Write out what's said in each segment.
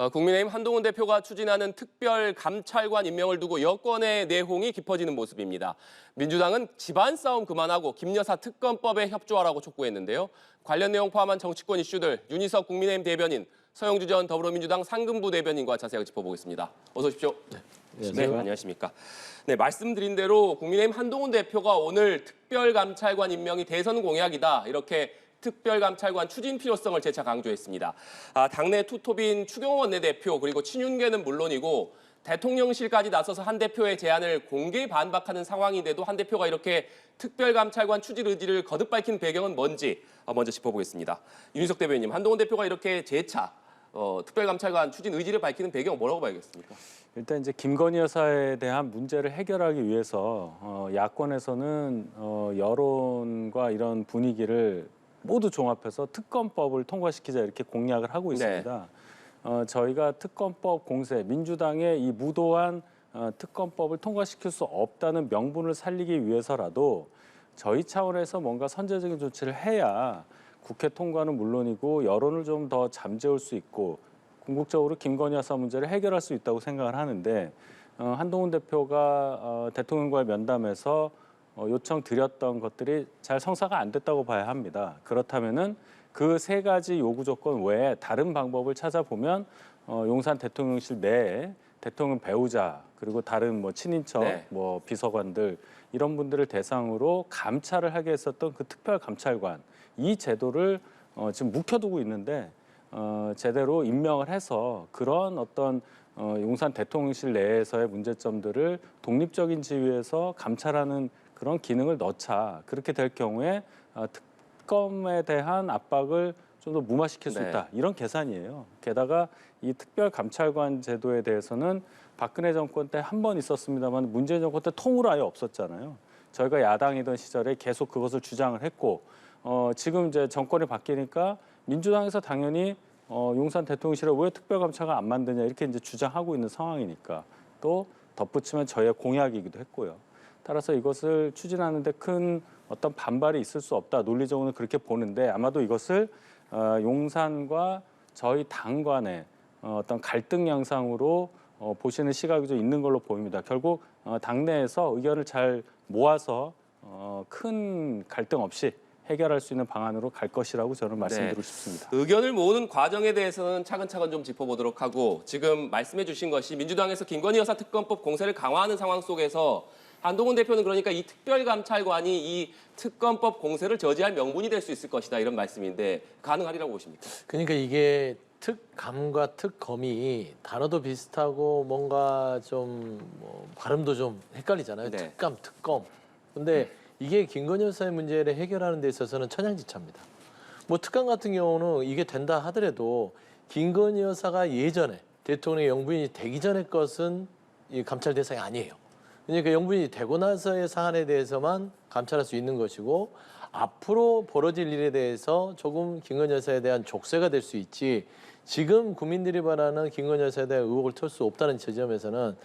국민의힘 한동훈 대표가 추진하는 특별 감찰관 임명을 두고 여권의 내홍이 깊어지는 모습입니다. 민주당은 집안 싸움 그만하고 김 여사 특검법에 협조하라고 촉구했는데요. 관련 내용 포함한 정치권 이슈들 윤희석 국민의힘 대변인, 서영주 전 더불어민주당 상근부 대변인과 자세하게 짚어보겠습니다. 어서 오십시오. 네, 안녕하십니까. 네, 말씀드린 대로 국민의힘 한동훈 대표가 오늘 특별감찰관 임명이 대선 공약이다, 이렇게 특별감찰관 추진 필요성을 재차 강조했습니다. 당내 투톱인 추경호 원내대표 그리고 친윤계는 물론이고 대통령실까지 나서서 한 대표의 제안을 공개 반박하는 상황인데도 한 대표가 이렇게 특별감찰관 추진 의지를 거듭 밝힌 배경은 뭔지 먼저 짚어보겠습니다. 윤희석 대변인님, 한동훈 대표가 이렇게 재차 특별감찰관 추진 의지를 밝히는 배경 뭐라고 봐야겠습니까? 일단 이제 김건희 여사에 대한 문제를 해결하기 위해서 야권에서는 여론과 이런 분위기를 모두 종합해서 특검법을 통과시키자 이렇게 공약을 하고 있습니다. 저희가 특검법 공세, 민주당의 이 무도한 특검법을 통과시킬 수 없다는 명분을 살리기 위해서라도 저희 차원에서 뭔가 선제적인 조치를 해야 국회 통과는 물론이고 여론을 좀 더 잠재울 수 있고 궁극적으로 김건희 여사 문제를 해결할 수 있다고 생각을 하는데 한동훈 대표가 대통령과의 면담에서 요청드렸던 것들이 잘 성사가 안 됐다고 봐야 합니다. 그렇다면은 그 세 가지 요구 조건 외에 다른 방법을 찾아보면 용산 대통령실 내에 대통령 배우자 그리고 다른 뭐 친인척, 뭐 비서관들 이런 분들을 대상으로 감찰을 하게 했었던 그 특별 감찰관 이 제도를 지금 묵혀두고 있는데 제대로 임명을 해서 그런 어떤 용산 대통령실 내에서의 문제점들을 독립적인 지위에서 감찰하는 그런 기능을 넣자. 그렇게 될 경우에 특검에 대한 압박을 좀 더 무마시킬 수 있다. 이런 계산이에요. 게다가 이 특별감찰관 제도에 대해서는 박근혜 정권 때 한 번 있었습니다만 문재인 정권 때 통으로 아예 없었잖아요. 저희가 야당이던 시절에 계속 그것을 주장을 했고 지금 이제 정권이 바뀌니까 민주당에서 당연히 용산 대통령실에 왜 특별감찰관 안 만드냐 이렇게 이제 주장하고 있는 상황이니까 또 덧붙이면 저희의 공약이기도 했고요. 따라서 이것을 추진하는데 큰 어떤 반발이 있을 수 없다. 논리적으로는 그렇게 보는데 아마도 이것을 용산과 저희 당 간의 어떤 갈등 양상으로 보시는 시각이 좀 있는 걸로 보입니다. 결국 당내에서 의견을 잘 모아서 큰 갈등 없이 해결할 수 있는 방안으로 갈 것이라고 저는 말씀드리고 싶습니다. 의견을 모으는 과정에 대해서는 차근차근 좀 짚어보도록 하고 지금 말씀해 주신 것이 민주당에서 김건희 여사 특검법 공세를 강화하는 상황 속에서 한동훈 대표는 그러니까 이 특별감찰관이 이 특검법 공세를 저지할 명분이 될 수 있을 것이다 이런 말씀인데 가능하리라고 보십니까? 그러니까 이게 특감과 특검이 단어도 비슷하고 뭔가 좀 발음도 좀 헷갈리잖아요. 특감, 특검. 근데 이게 김건희 여사의 문제를 해결하는 데 있어서는 천양지차입니다. 뭐 특감 같은 경우는 이게 된다 하더라도 김건희 여사가 예전에 대통령의 영부인이 되기 전의 것은 이 감찰 대상이 아니에요. 그러니까 영부인이 되고 나서의 사안에 대해서만 감찰할 수 있는 것이고 앞으로 벌어질 일에 대해서 조금 김건희 여사에 대한 족쇄가 될 수 있지 지금 국민들이 바라는 김건희 여사에 대한 의혹을 털 수 없다는 지점에서는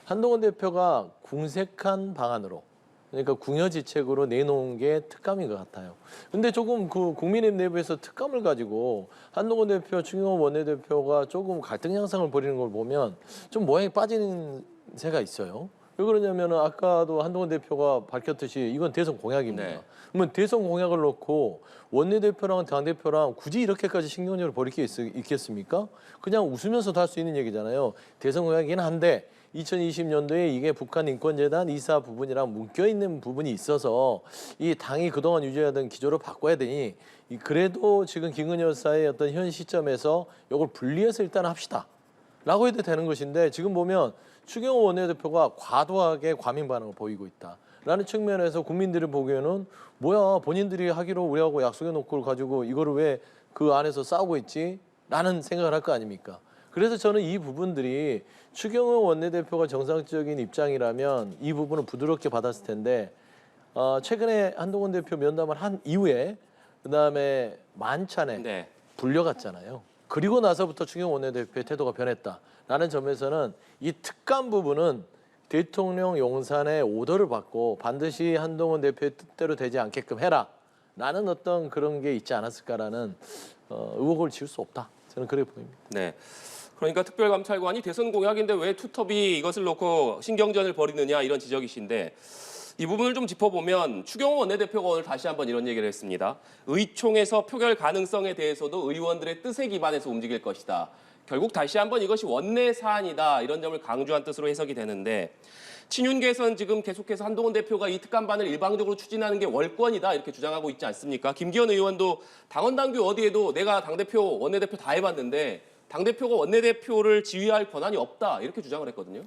한동훈 대표가 궁색한 방안으로 그러니까 궁여지책으로 내놓은 게 특감인 것 같아요. 근데 조금 그 국민의힘 내부에서 특감을 가지고 한동훈 대표, 추경호 원내대표가 조금 갈등 양상을 벌이는 걸 보면 좀 모양이 빠지는 새가 있어요. 왜 그러냐면 아까도 한동훈 대표가 밝혔듯이 이건 대선 공약입니다. 그러면 대선 공약을 놓고 원내대표랑 당대표랑 굳이 이렇게까지 신경전을 벌일 게 있겠습니까? 그냥 웃으면서도 할 수 있는 얘기잖아요. 대선 공약이긴 한데 2020년도에 이게 북한인권재단 이사 부분이랑 묶여있는 부분이 있어서 이 당이 그동안 유지하던 기조를 바꿔야 되니 그래도 지금 김건희 여사의 어떤 현 시점에서 이걸 분리해서 일단 합시다. 라고 해도 되는 것인데 지금 보면 추경호 원내대표가 과도하게 과민 반응을 보이고 있다라는 측면에서 국민들이 보기에는 뭐야 본인들이 하기로 우리하고 약속해놓고 가지고 이거를 왜 그 안에서 싸우고 있지? 라는 생각을 할 거 아닙니까? 그래서 저는 이 부분들이 추경호 원내대표가 정상적인 입장이라면 이 부분을 부드럽게 받았을 텐데 최근에 한동훈 대표 면담을 한 이후에 그다음에 만찬에 불려갔잖아요. 그리고 나서부터 추경호 원내대표의 태도가 변했다라는 점에서는 이 특감 부분은 대통령 용산의 오더를 받고 반드시 한동훈 대표의 뜻대로 되지 않게끔 해라라는 어떤 그런 게 있지 않았을까라는 의혹을 지울 수 없다. 저는 그렇게 보입니다. 네. 그러니까 특별감찰관이 대선 공약인데 왜 투톱이 이것을 놓고 신경전을 벌이느냐 이런 지적이신데 이 부분을 좀 짚어보면 추경호 원내대표가 오늘 다시 한번 이런 얘기를 했습니다. 의총에서 표결 가능성에 대해서도 의원들의 뜻에 기반해서 움직일 것이다. 결국 다시 한번 이것이 원내 사안이다 이런 점을 강조한 뜻으로 해석이 되는데 친윤계에서는 지금 계속해서 한동훈 대표가 이 특감반을 일방적으로 추진하는 게 월권이다 이렇게 주장하고 있지 않습니까? 김기현 의원도 당원 당규 어디에도 내가 당대표 원내대표 다 해봤는데 당대표가 원내대표를 지휘할 권한이 없다 이렇게 주장을 했거든요.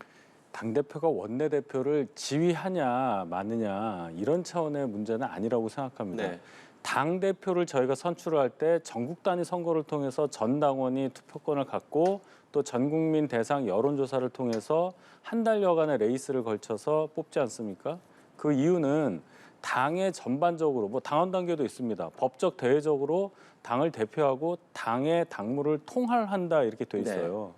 당대표가 원내대표를 지휘하냐 마느냐 이런 차원의 문제는 아니라고 생각합니다. 네. 당대표를 저희가 선출할 때 전국 단위 선거를 통해서 전 당원이 투표권을 갖고 또 전국민 대상 여론조사를 통해서 한 달여간의 레이스를 걸쳐서 뽑지 않습니까? 그 이유는 당의 전반적으로 뭐 당원 단계도 있습니다. 법적 대외적으로 당을 대표하고 당의 당무를 통할한다 이렇게 돼 있어요.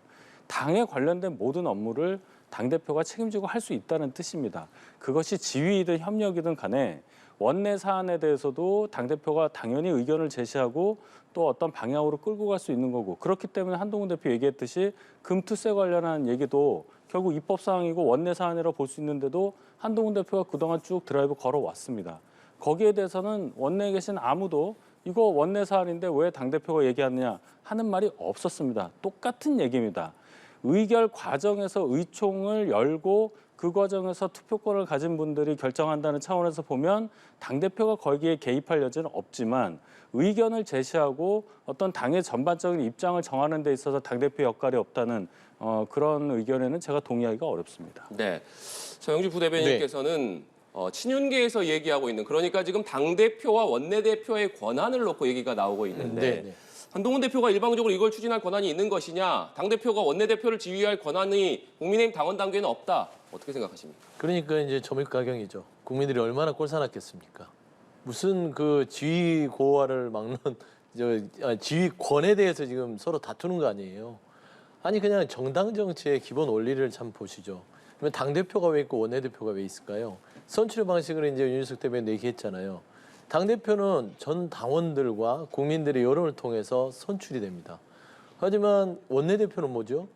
당에 관련된 모든 업무를 당대표가 책임지고 할 수 있다는 뜻입니다. 그것이 지휘이든 협력이든 간에 원내 사안에 대해서도 당대표가 당연히 의견을 제시하고 또 어떤 방향으로 끌고 갈 수 있는 거고 그렇기 때문에 한동훈 대표 얘기했듯이 금투세 관련한 얘기도 결국 입법 사항이고 원내 사안이라고 볼 수 있는데도 한동훈 대표가 그동안 쭉 드라이브 걸어왔습니다. 거기에 대해서는 원내에 계신 아무도 이거 원내 사안인데 왜 당대표가 얘기하느냐 하는 말이 없었습니다. 똑같은 얘기입니다. 의결 과정에서 의총을 열고 그 과정에서 투표권을 가진 분들이 결정한다는 차원에서 보면 당대표가 거기에 개입할 여지는 없지만 의견을 제시하고 어떤 당의 전반적인 입장을 정하는 데 있어서 당대표 역할이 없다는 그런 의견에는 제가 동의하기가 어렵습니다. 네, 서영주 부대변인께서는 친윤계에서 얘기하고 있는 그러니까 지금 당대표와 원내대표의 권한을 놓고 얘기가 나오고 있는데 한동훈 대표가 일방적으로 이걸 추진할 권한이 있는 것이냐 당대표가 원내대표를 지휘할 권한이 국민의힘 당원 당규에는 없다. 어떻게 생각하십니까? 그러니까 이제 점입가경이죠. 국민들이 얼마나 꼴사납겠습니까? 무슨 그 지휘 고하를 막는 지휘권에 대해서 지금 서로 다투는 거 아니에요. 아니 그냥 정당 정치의 기본 원리를 참 보시죠. 그러면 당 대표가 왜 있고 원내대표가 왜 있을까요? 선출의 방식을 이제 윤석열 대표는 얘기했잖아요. 당 대표는 전 당원들과 국민들의 여론을 통해서 선출이 됩니다. 하지만 원내대표는 뭐죠?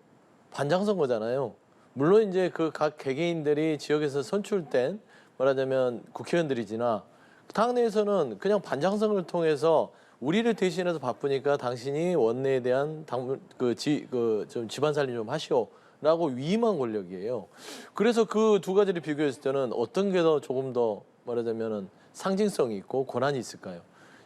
반장선거잖아요. 물론 이제 그 각 개개인들이 지역에서 선출된 말하자면 국회의원들이지나 당내에서는 그냥 반장선거를 통해서 우리를 대신해서 바쁘니까 당신이 원내에 대한 좀 집안 살림 좀 하시오라고 위임한 권력이에요. 그래서 그 두 가지를 비교했을 때는 어떤 게 더 조금 더 말하자면은 상징성이 있고 권한이 있을까요?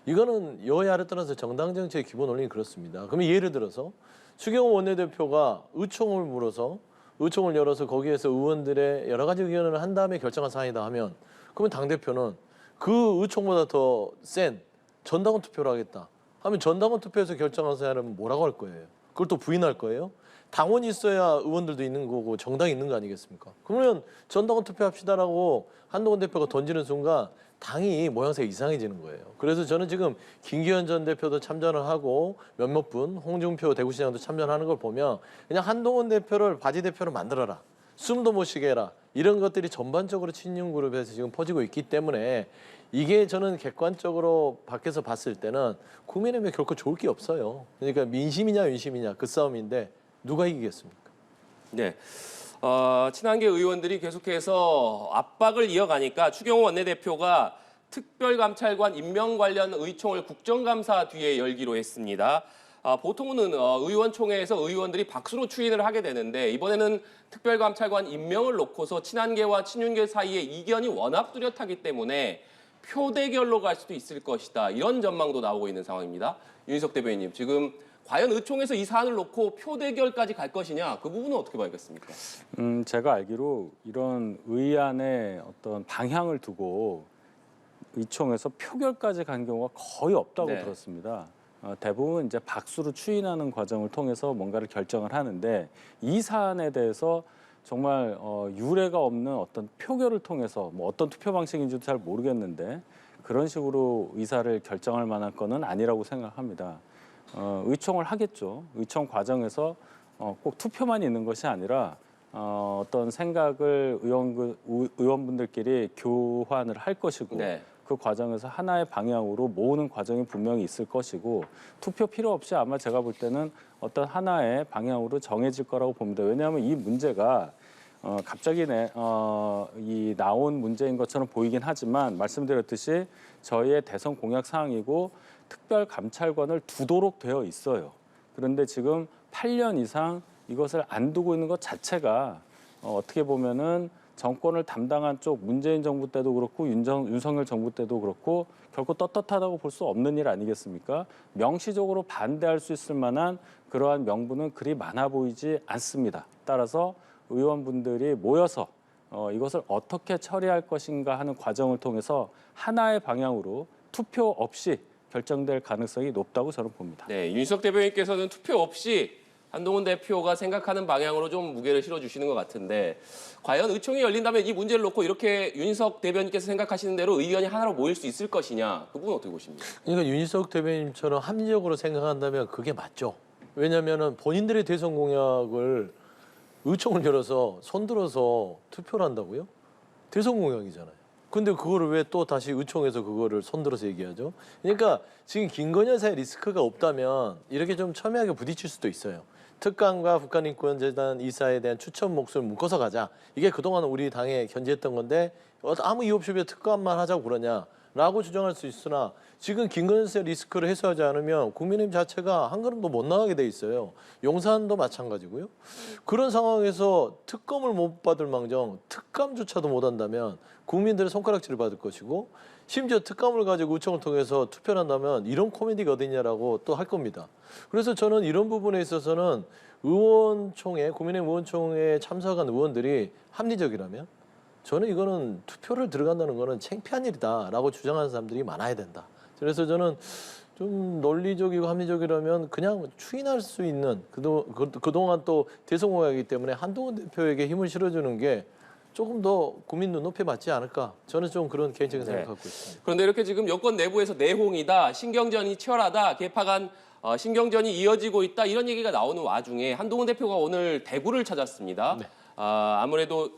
이거는 여야를 떠나서 정당 정치의 기본 원리는 그렇습니다. 그러면 예를 들어서 추경호 원내대표가 의총을 물어서 의총을 열어서 거기에서 의원들의 여러 가지 의견을 한 다음에 결정한 사안이다 하면 그러면 당대표는 그 의총보다 더 센 전당원 투표를 하겠다 하면 전당원 투표에서 결정한 사안은 뭐라고 할 거예요? 그걸 또 부인할 거예요? 당원이 있어야 의원들도 있는 거고 정당이 있는 거 아니겠습니까? 그러면 전당원 투표합시다라고 한동훈 대표가 던지는 순간 당이 모양새가 이상해지는 거예요. 그래서 저는 지금 김기현 전 대표도 참전을 하고 몇몇 분, 홍준표 대구시장도 참전하는 걸 보면 그냥 한동훈 대표를 바지 대표로 만들어라. 숨도 못 쉬게 해라. 이런 것들이 전반적으로 친윤 그룹에서 지금 퍼지고 있기 때문에 이게 저는 객관적으로 밖에서 봤을 때는 국민의힘에 결코 좋을 게 없어요. 그러니까 민심이냐 윤심이냐 그 싸움인데 누가 이기겠습니까? 네. 친한계 의원들이 계속해서 압박을 이어가니까 추경호 원내대표가 특별감찰관 임명 관련 의총을 국정감사 뒤에 열기로 했습니다. 보통은 의원총회에서 의원들이 박수로 추인을 하게 되는데 이번에는 특별감찰관 임명을 놓고서 친한계와 친윤계 사이의 이견이 워낙 뚜렷하기 때문에 표대결로 갈 수도 있을 것이다. 이런 전망도 나오고 있는 상황입니다. 윤희석 대변인님, 지금 과연 의총에서 이 사안을 놓고 표대결까지 갈 것이냐 그 부분은 어떻게 봐야겠습니까? 제가 알기로 이런 의안의 어떤 방향을 두고 의총에서 표결까지 간 경우가 거의 없다고 들었습니다. 대부분 이제 박수로 추인하는 과정을 통해서 뭔가를 결정을 하는데 이 사안에 대해서 정말 유례가 없는 어떤 표결을 통해서 뭐 어떤 투표 방식인지도 잘 모르겠는데 그런 식으로 의사를 결정할 만한 건은 아니라고 생각합니다. 의총을 하겠죠. 의총 과정에서 꼭 투표만 있는 것이 아니라 어떤 생각을 의원분들끼리 교환을 할 것이고 그 과정에서 하나의 방향으로 모으는 과정이 분명히 있을 것이고 투표 필요 없이 아마 제가 볼 때는 어떤 하나의 방향으로 정해질 거라고 봅니다. 왜냐하면 이 문제가 갑자기 이 나온 문제인 것처럼 보이긴 하지만 말씀드렸듯이 저희의 대선 공약 사항이고 특별감찰관을 두도록 되어 있어요. 그런데 지금 8년 이상 이것을 안 두고 있는 것 자체가 어떻게 보면은 정권을 담당한 쪽 문재인 정부 때도 그렇고 윤석열 정부 때도 그렇고 결코 떳떳하다고 볼 수 없는 일 아니겠습니까? 명시적으로 반대할 수 있을 만한 그러한 명분은 그리 많아 보이지 않습니다. 따라서 의원분들이 모여서 이것을 어떻게 처리할 것인가 하는 과정을 통해서 하나의 방향으로 투표 없이 결정될 가능성이 높다고 저는 봅니다. 네, 윤석 대변인께서는 투표 없이 한동훈 대표가 생각하는 방향으로 좀 무게를 실어주시는 것 같은데 과연 의총이 열린다면 이 문제를 놓고 이렇게 윤석 대변인께서 생각하시는 대로 의견이 하나로 모일 수 있을 것이냐 그 부분 어떻게 보십니까? 그러니까 윤희석 대변인처럼 합리적으로 생각한다면 그게 맞죠. 왜냐하면 본인들의 대선 공약을 의총을 열어서 손들어서 투표를 한다고요? 대선 공약이잖아요. 근데 그거를 왜 또 다시 의총에서 그거를 손들어서 얘기하죠? 그러니까 지금 김건희 여사의 리스크가 없다면 이렇게 좀 첨예하게 부딪힐 수도 있어요. 특감과 국가인권재단 이사에 대한 추천 몫을 묶어서 가자. 이게 그동안 우리 당에 견지했던 건데 아무 이유 없이 왜 특감만 하자고 그러냐라고 주장할 수 있으나 지금 김건희 여사의 리스크를 해소하지 않으면 국민의힘 자체가 한 걸음도 못 나가게 돼 있어요. 용산도 마찬가지고요. 그런 상황에서 특검을 못 받을 망정 특감조차도 못 한다면 국민들의 손가락질을 받을 것이고 심지어 특감을 가지고 의총을 통해서 투표를 한다면 이런 코미디가 어딨냐라고 또 할 겁니다. 그래서 저는 이런 부분에 있어서는 의원총회, 국민의힘 의원총회에 참석한 의원들이 합리적이라면 저는 이거는 투표를 들어간다는 거는 창피한 일이다라고 주장하는 사람들이 많아야 된다. 그래서 저는 좀 논리적이고 합리적이라면 그냥 추인할 수 있는 그동안 또 대선 공약이기 때문에 한동훈 대표에게 힘을 실어주는 게 조금 더 국민 눈높이에 맞지 않을까. 저는 좀 그런 개인적인 생각을 갖고 있습니다. 그런데 이렇게 지금 여권 내부에서 내홍이다, 신경전이 치열하다, 개파 간 신경전이 이어지고 있다 이런 얘기가 나오는 와중에 한동훈 대표가 오늘 대구를 찾았습니다. 네. 아무래도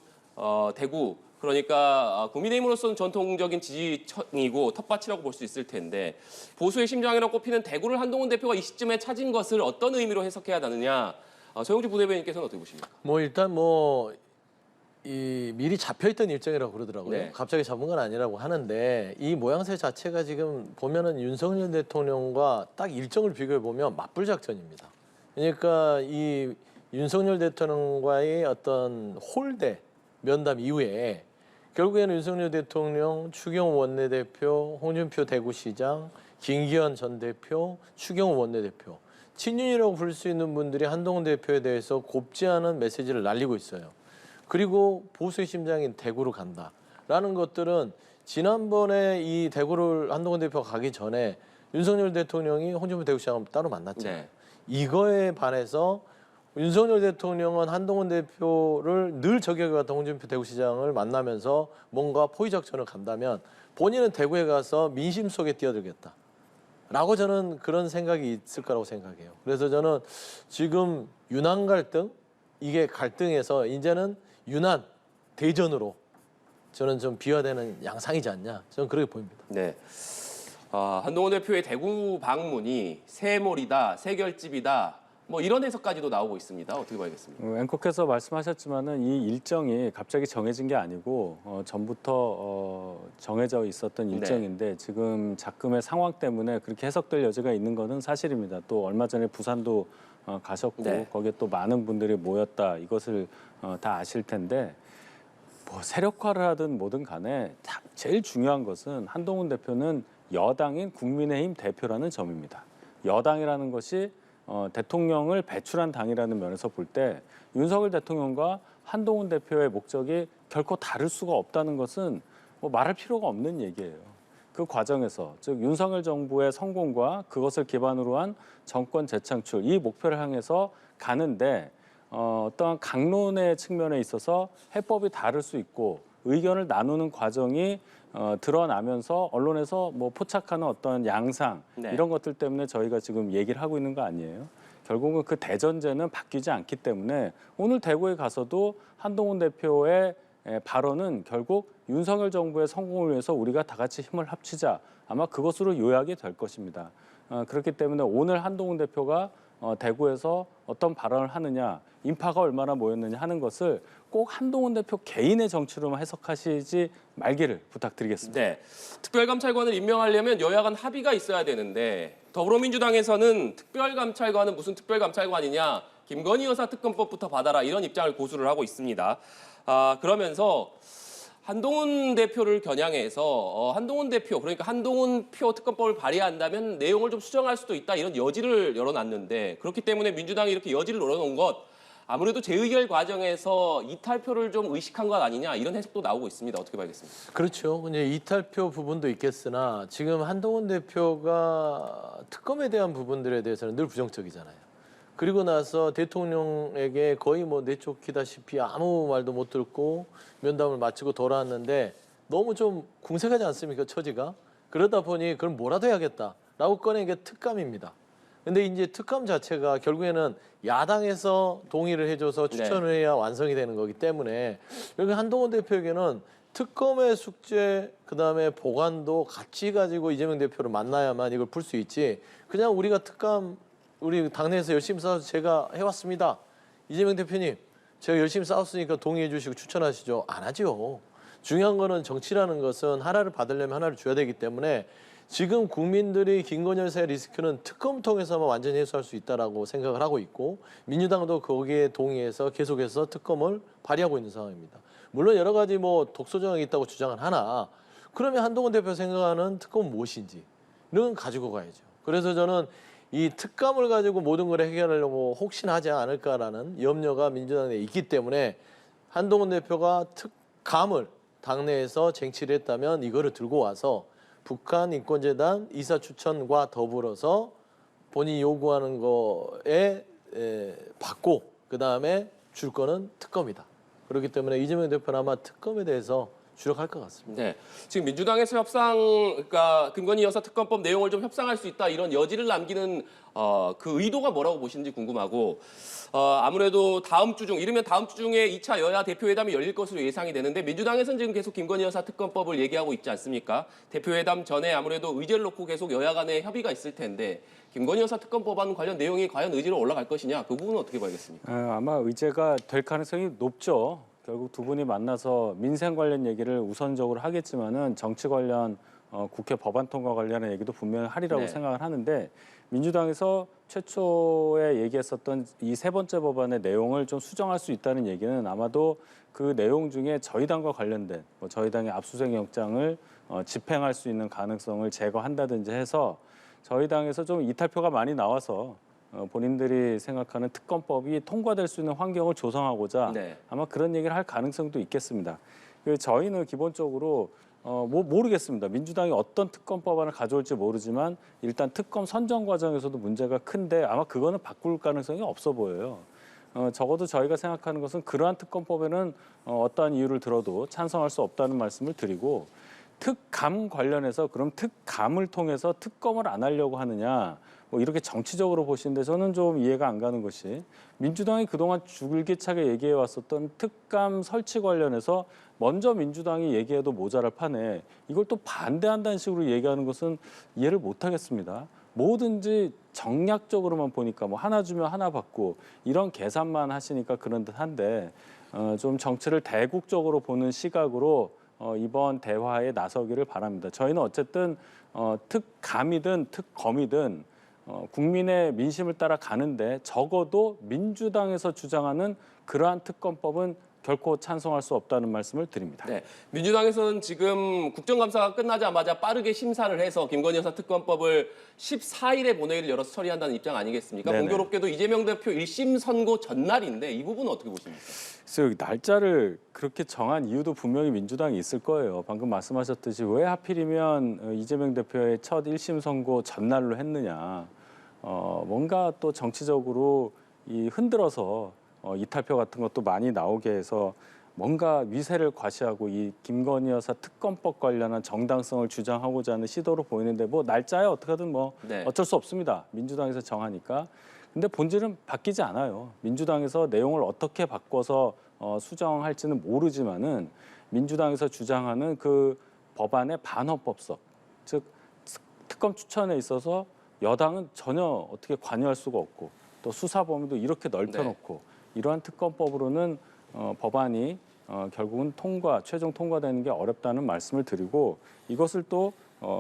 대구 그러니까 국민의힘으로서는 전통적인 지지층이고 텃밭이라고 볼 수 있을 텐데 보수의 심장이라고 꼽히는 대구를 한동훈 대표가 이 시점에 찾은 것을 어떤 의미로 해석해야 하느냐 서영주 부대변인께서는 어떻게 보십니까? 뭐 일단 미리 잡혀있던 일정이라고 그러더라고요. 네. 갑자기 잡은 건 아니라고 하는데 이 모양새 자체가 지금 보면은 윤석열 대통령과 딱 일정을 비교해 보면 맞불 작전입니다. 그러니까 이 윤석열 대통령과의 어떤 홀대 면담 이후에 결국에는 윤석열 대통령, 추경호 원내대표, 홍준표 대구시장, 김기현 전 대표, 추경호 원내대표 친윤이라고 부를 수 있는 분들이 한동훈 대표에 대해서 곱지 않은 메시지를 날리고 있어요. 그리고 보수의 심장인 대구로 간다라는 것들은 지난번에 이 대구를 한동훈 대표가 가기 전에 윤석열 대통령이 홍준표 대구시장을 따로 만났잖아요. 네. 이거에 반해서 윤석열 대통령은 한동훈 대표를 늘 저격해왔던 홍준표 대구시장을 만나면서 뭔가 포위 작전을 간다면 본인은 대구에 가서 민심 속에 뛰어들겠다. 라고 저는 그런 생각이 있을 거라고 생각해요. 그래서 저는 지금 윤한 갈등, 이게 갈등에서 이제는 윤한 대전으로 저는 좀 비화되는 양상이지 않냐. 저는 그렇게 보입니다. 네. 한동훈 대표의 대구 방문이 새몰이다, 새결집이다. 뭐 이런 해석까지도 나오고 있습니다. 어떻게 봐야겠습니까? 앵커께서 말씀하셨지만은 이 일정이 갑자기 정해진 게 아니고 전부터 정해져 있었던 일정인데 지금 작금의 상황 때문에 그렇게 해석될 여지가 있는 것은 사실입니다. 또 얼마 전에 부산도 가셨고 네. 거기에 또 많은 분들이 모였다 이것을 다 아실 텐데 뭐 세력화를 하든 뭐든 간에 제일 중요한 것은 한동훈 대표는 여당인 국민의힘 대표라는 점입니다. 여당이라는 것이 대통령을 배출한 당이라는 면에서 볼 때 윤석열 대통령과 한동훈 대표의 목적이 결코 다를 수가 없다는 것은 뭐 말할 필요가 없는 얘기예요. 그 과정에서 즉 윤석열 정부의 성공과 그것을 기반으로 한 정권 재창출 이 목표를 향해서 가는데 어떠한 강론의 측면에 있어서 해법이 다를 수 있고 의견을 나누는 과정이 드러나면서 언론에서 뭐 포착하는 어떤 양상 네. 이런 것들 때문에 저희가 지금 얘기를 하고 있는 거 아니에요? 결국은 그 대전제는 바뀌지 않기 때문에 오늘 대구에 가서도 한동훈 대표의 발언은 결국 윤석열 정부의 성공을 위해서 우리가 다 같이 힘을 합치자. 아마 그것으로 요약이 될 것입니다. 그렇기 때문에 오늘 한동훈 대표가 대구에서 어떤 발언을 하느냐, 인파가 얼마나 모였느냐 하는 것을 꼭 한동훈 대표 개인의 정치로만 해석하시지 말기를 부탁드리겠습니다. 네, 특별감찰관을 임명하려면 여야 간 합의가 있어야 되는데 더불어민주당에서는 특별감찰관은 무슨 특별감찰관이냐, 김건희 여사 특검법부터 받아라 이런 입장을 고수를 하고 있습니다. 그러면서 한동훈 대표를 겨냥해서 한동훈 대표, 그러니까 한동훈 표 특검법을 발의한다면 내용을 좀 수정할 수도 있다 이런 여지를 열어놨는데, 그렇기 때문에 민주당이 이렇게 여지를 열어놓은 것, 아무래도 재의결 과정에서 이탈표를 좀 의식한 것 아니냐 이런 해석도 나오고 있습니다. 어떻게 봐야겠습니까? 그렇죠. 근데 이탈표 부분도 있겠으나 지금 한동훈 대표가 특검에 대한 부분들에 대해서는 늘 부정적이잖아요. 그리고 나서 대통령에게 거의 뭐 내쫓기다시피 아무 말도 못 듣고 면담을 마치고 돌아왔는데 너무 좀 궁색하지 않습니까, 처지가? 그러다 보니 그럼 뭐라도 해야겠다라고 꺼낸 게 특감입니다. 근데 이제 특감 자체가 결국에는 야당에서 동의를 해줘서 추천을 해야 완성이 되는 거기 때문에 여기 한동훈 대표에게는 특검의 숙제, 그다음에 보관도 같이 가지고 이재명 대표를 만나야만 이걸 풀 수 있지, 그냥 우리가 특감 우리 당내에서 열심히 싸워서 제가 해왔습니다, 이재명 대표님 제가 열심히 싸웠으니까 동의해 주시고 추천하시죠, 안 하죠. 중요한 거는 정치라는 것은 하나를 받으려면 하나를 줘야 되기 때문에 지금 국민들이 김건희 여사의 리스크는 특검 통해서만 완전히 해소할 수 있다라고 생각을 하고 있고, 민주당도 거기에 동의해서 계속해서 특검을 발의하고 있는 상황입니다. 물론 여러 가지 뭐 독소 조항이 있다고 주장을 하나, 그러면 한동훈 대표 생각하는 특검은 무엇인지 이런 건 가지고 가야죠. 그래서 저는 이 특감을 가지고 모든 걸 해결하려고 혹시나 하지 않을까라는 염려가 민주당에 있기 때문에 한동훈 대표가 특감을 당내에서 쟁취를 했다면 이거를 들고 와서 북한인권재단 이사 추천과 더불어서 본인이 요구하는 거에 받고 그다음에 줄 거는 특검이다. 그렇기 때문에 이재명 대표는 아마 특검에 대해서 주력할 것 같습니다. 네, 지금 민주당에서 그러니까 김건희 여사 특검법 내용을 좀 협상할 수 있다 이런 여지를 남기는 그 의도가 뭐라고 보시는지 궁금하고, 아무래도 다음 주 중, 이르면 다음 주 중에 2차 여야 대표회담이 열릴 것으로 예상이 되는데 민주당에서는 지금 계속 김건희 여사 특검법을 얘기하고 있지 않습니까? 대표회담 전에 아무래도 의제를 놓고 계속 여야 간에 협의가 있을 텐데 김건희 여사 특검법안 관련 내용이 과연 의제로 올라갈 것이냐, 그 부분은 어떻게 봐야겠습니까? 아마 의제가 될 가능성이 높죠. 결국 두 분이 만나서 민생 관련 얘기를 우선적으로 하겠지만은 정치 관련 국회 법안 통과 관련한 얘기도 분명히 하리라고 네. 생각을 하는데, 민주당에서 최초에 얘기했었던 이 세 번째 법안의 내용을 좀 수정할 수 있다는 얘기는 아마도 그 내용 중에 저희 당과 관련된 저희 당의 압수수색 영장을 집행할 수 있는 가능성을 제거한다든지 해서 저희 당에서 좀 이탈표가 많이 나와서 본인들이 생각하는 특검법이 통과될 수 있는 환경을 조성하고자 네. 아마 그런 얘기를 할 가능성도 있겠습니다. 저희는 기본적으로 모르겠습니다. 민주당이 어떤 특검법안을 가져올지 모르지만 일단 특검 선정 과정에서도 문제가 큰데 아마 그거는 바꿀 가능성이 없어 보여요. 적어도 저희가 생각하는 것은 그러한 특검법에는 어떠한 이유를 들어도 찬성할 수 없다는 말씀을 드리고, 특감 관련해서 그럼 특감을 통해서 특검을 안 하려고 하느냐, 이렇게 정치적으로 보시는데 저는 좀 이해가 안 가는 것이, 민주당이 그동안 줄기차게 얘기해 왔었던 특감 설치 관련해서 먼저 민주당이 얘기해도 모자랄 판에 이걸 또 반대한다는 식으로 얘기하는 것은 이해를 못 하겠습니다. 뭐든지 정략적으로만 보니까 하나 주면 하나 받고 이런 계산만 하시니까 그런 듯한데, 좀 정치를 대국적으로 보는 시각으로 이번 대화에 나서기를 바랍니다. 저희는 어쨌든 특감이든 특검이든 국민의 민심을 따라 가는데 적어도 민주당에서 주장하는 그러한 특검법은 결코 찬성할 수 없다는 말씀을 드립니다. 네, 민주당에서는 지금 국정감사가 끝나자마자 빠르게 심사를 해서 김건희 여사 특검법을 14일에 본회의를 열어서 처리한다는 입장 아니겠습니까? 네네. 공교롭게도 이재명 대표 1심 선고 전날인데 이 부분은 어떻게 보십니까? 그래서 날짜를 그렇게 정한 이유도 분명히 민주당이 있을 거예요. 방금 말씀하셨듯이 왜 하필이면 이재명 대표의 첫 1심 선고 전날로 했느냐. 뭔가 또 정치적으로 흔들어서 이탈표 같은 것도 많이 나오게 해서 뭔가 위세를 과시하고 이 김건희 여사 특검법 관련한 정당성을 주장하고자 하는 시도로 보이는데 날짜야 어떻게든 네. 어쩔 수 없습니다. 민주당에서 정하니까. 근데 본질은 바뀌지 않아요. 민주당에서 내용을 어떻게 바꿔서 수정할지는 모르지만은 민주당에서 주장하는 그 법안의 반헌법석, 즉 특검 추천에 있어서 여당은 전혀 어떻게 관여할 수가 없고 또 수사 범위도 이렇게 넓혀놓고 이러한 특검법으로는 법안이 결국은 최종 통과되는 게 어렵다는 말씀을 드리고 이것을 또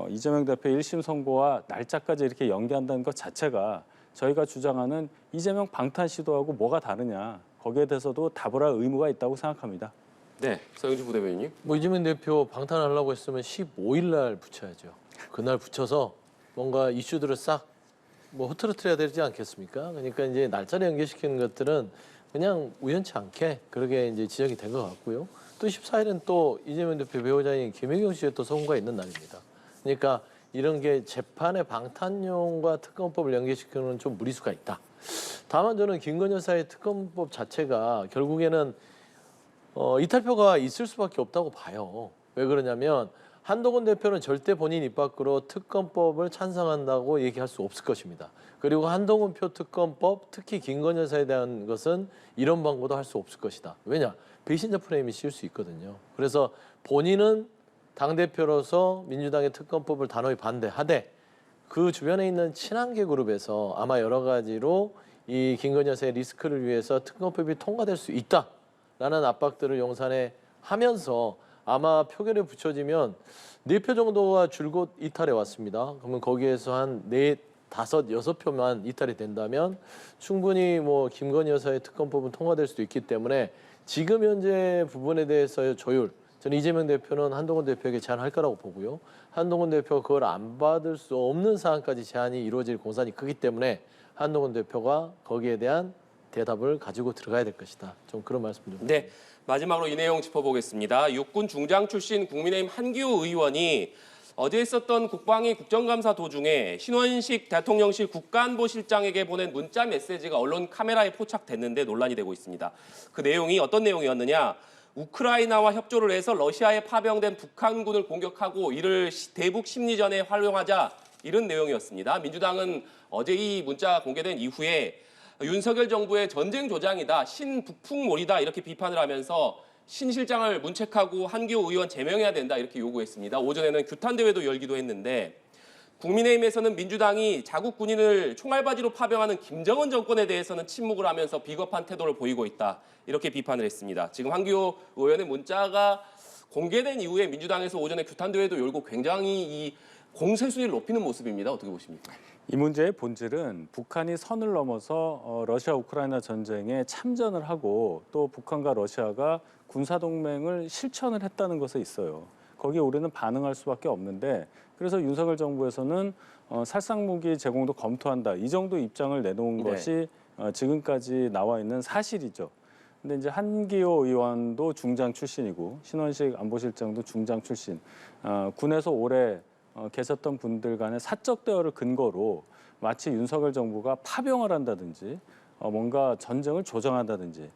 이재명 대표의 1심 선고와 날짜까지 이렇게 연기한다는 것 자체가 저희가 주장하는 이재명 방탄 시도하고 뭐가 다르냐. 거기에 대해서도 답을 할 의무가 있다고 생각합니다. 네, 서영주 부대변인님. 뭐 이재명 대표 방탄하려고 했으면 15일 날 붙여야죠. 그날 붙여서 뭔가 이슈들을 싹 뭐 흐트러뜨려야 되지 않겠습니까? 그러니까 이제 날짜를 연결시키는 것들은 그냥 우연치 않게 그렇게 이제 지적이 된 것 같고요. 또 14일은 또 이재명 대표 배우자인 김혜경 씨의 또 선고가 있는 날입니다. 그러니까 이런 게 재판의 방탄용과 특검법을 연계시키는 좀 무리수가 있다. 다만 저는 김건희 여사의 특검법 자체가 결국에는 이탈표가 있을 수밖에 없다고 봐요. 왜 그러냐면 한동훈 대표는 절대 본인 입 밖으로 특검법을 찬성한다고 얘기할 수 없을 것입니다. 그리고 한동훈 표 특검법, 특히 김건희 여사에 대한 것은 이런 방법도 할 수 없을 것이다. 왜냐? 배신자 프레임이 씌울 수 있거든요. 그래서 본인은 당대표로서 민주당의 특검법을 단호히 반대하되 그 주변에 있는 친한계 그룹에서 아마 여러 가지로 이 김건희 여사의 리스크를 위해서 특검법이 통과될 수 있다라는 압박들을 용산에 하면서 아마 표결에 붙여지면 4표 정도가 줄곧 이탈해 왔습니다. 그러면 거기에서 한 4, 5, 6표만 이탈이 된다면 충분히 뭐 김건희 여사의 특검법은 통과될 수도 있기 때문에 지금 현재 부분에 대해서의 조율, 저는 이재명 대표는 한동훈 대표에게 제안할 거라고 보고요. 한동훈 대표가 그걸 안 받을 수 없는 상황까지 제안이 이루어질 공산이 크기 때문에 한동훈 대표가 거기에 대한 대답을 가지고 들어가야 될 것이다. 좀 그런 말씀 좀. 네, 마지막으로 이 내용 짚어보겠습니다. 육군 중장 출신 국민의힘 한기호 의원이 어제 있었던 국방위 국정감사 도중에 신원식 대통령실 국가안보실장에게 보낸 문자 메시지가 언론 카메라에 포착됐는데 논란이 되고 있습니다. 그 내용이 어떤 내용이었느냐? 우크라이나와 협조를 해서 러시아에 파병된 북한군을 공격하고 이를 대북 심리전에 활용하자 이런 내용이었습니다. 민주당은 어제 이 문자 공개된 이후에 윤석열 정부의 전쟁 조장이다, 신북풍몰이다 이렇게 비판을 하면서 신 실장을 문책하고 한기호 의원 제명해야 된다 이렇게 요구했습니다. 오전에는 규탄 대회도 열기도 했는데 국민의힘에서는 민주당이 자국 군인을 총알바지로 파병하는 김정은 정권에 대해서는 침묵을 하면서 비겁한 태도를 보이고 있다 이렇게 비판을 했습니다. 지금 한기호 의원의 문자가 공개된 이후에 민주당에서 오전에 규탄 대회도 열고 굉장히 이 공세 수위를 높이는 모습입니다. 어떻게 보십니까? 이 문제의 본질은 북한이 선을 넘어서 러시아 우크라이나 전쟁에 참전을 하고 또 북한과 러시아가 군사동맹을 실천을 했다는 것에 있어요. 거기에 우리는 반응할 수밖에 없는데 그래서 윤석열 정부에서는 살상무기 제공도 검토한다. 이 정도 입장을 내놓은 것이 지금까지 나와 있는 사실이죠. 근데 이제 한기호 의원도 중장 출신이고 신원식 안보실장도 중장 출신. 군에서 오래 계셨던 분들 간의 사적 대화를 근거로 마치 윤석열 정부가 파병을 한다든지 뭔가 전쟁을 조장한다든지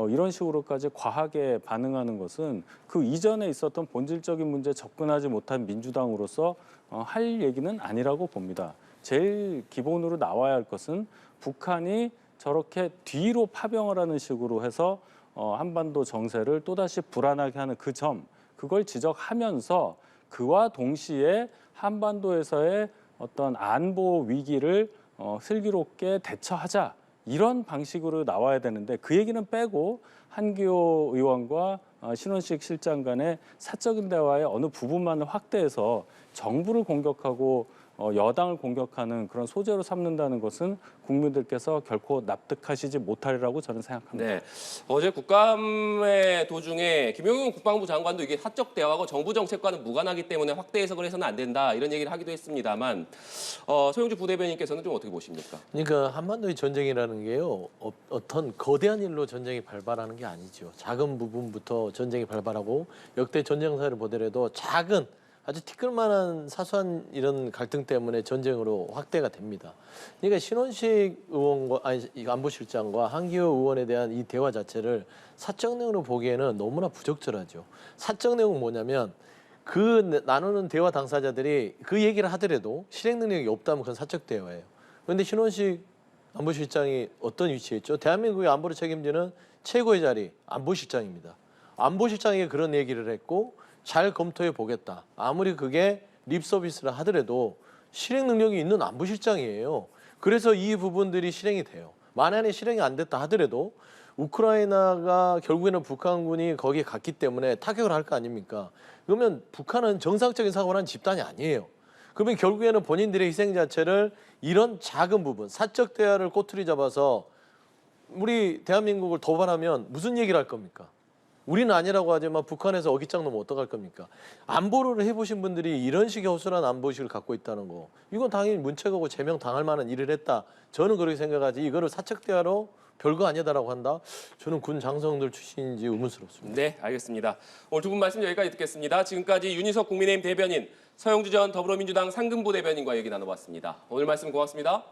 이런 식으로까지 과하게 반응하는 것은 그 이전에 있었던 본질적인 문제에 접근하지 못한 민주당으로서 할 얘기는 아니라고 봅니다. 제일 기본으로 나와야 할 것은 북한이 저렇게 뒤로 파병을 하는 식으로 해서 한반도 정세를 또다시 불안하게 하는 그 점, 그걸 지적하면서 그와 동시에 한반도에서의 어떤 안보 위기를 슬기롭게 대처하자 이런 방식으로 나와야 되는데 그 얘기는 빼고 한기호 의원과 신원식 실장 간의 사적인 대화의 어느 부분만을 확대해서 정부를 공격하고 여당을 공격하는 그런 소재로 삼는다는 것은 국민들께서 결코 납득하시지 못하리라고 저는 생각합니다. 네, 어제 국감의 도중에 김용현 국방부 장관도 이게 사적 대화고 정부 정책과는 무관하기 때문에 확대 해석을 해서는 안 된다 이런 얘기를 하기도 했습니다만 서영주 부대변인께서는 좀 어떻게 보십니까? 그러니까 한반도의 전쟁이라는 게요. 어떤 거대한 일로 전쟁이 발발하는 게 아니죠. 작은 부분부터 전쟁이 발발하고 역대 전쟁사를 보더라도 작은 아주 티끌만한 사소한 이런 갈등 때문에 전쟁으로 확대가 됩니다. 그러니까 신원식 의원과 안보실장과 한기호 의원에 대한 이 대화 자체를 사적 내용으로 보기에는 너무나 부적절하죠. 사적 내용은 뭐냐면 그 나누는 대화 당사자들이 그 얘기를 하더라도 실행 능력이 없다면 그건 사적 대화예요. 그런데 신원식 안보실장이 어떤 위치에 있죠? 대한민국의 안보를 책임지는 최고의 자리 안보실장입니다. 안보실장이 그런 얘기를 했고 잘 검토해 보겠다. 아무리 그게 립 서비스를 하더라도 실행 능력이 있는 안보실장이에요. 그래서 이 부분들이 실행이 돼요. 만약에 실행이 안 됐다 하더라도 우크라이나가 결국에는 북한군이 거기에 갔기 때문에 타격을 할 거 아닙니까? 그러면 북한은 정상적인 사고를 한 집단이 아니에요. 그러면 결국에는 본인들의 희생 자체를 이런 작은 부분, 사적 대화를 꼬투리 잡아서 우리 대한민국을 도발하면 무슨 얘기를 할 겁니까? 우리는 아니라고 하지만 북한에서 어깃장 놓으면 어떡할 겁니까? 안보를 해보신 분들이 이런 식의 허술한 안보의식을 갖고 있다는 거. 이건 당연히 문책하고 제명당할 만한 일을 했다. 저는 그렇게 생각하지. 이거를 사적 대화로 별거 아니다라고 한다? 저는 군 장성들 출신인지 의문스럽습니다. 네, 알겠습니다. 오늘 두 분 말씀 여기까지 듣겠습니다. 지금까지 윤희석 국민의힘 대변인, 서영주 전 더불어민주당 상근부 대변인과 얘기 나눠봤습니다. 오늘 말씀 고맙습니다.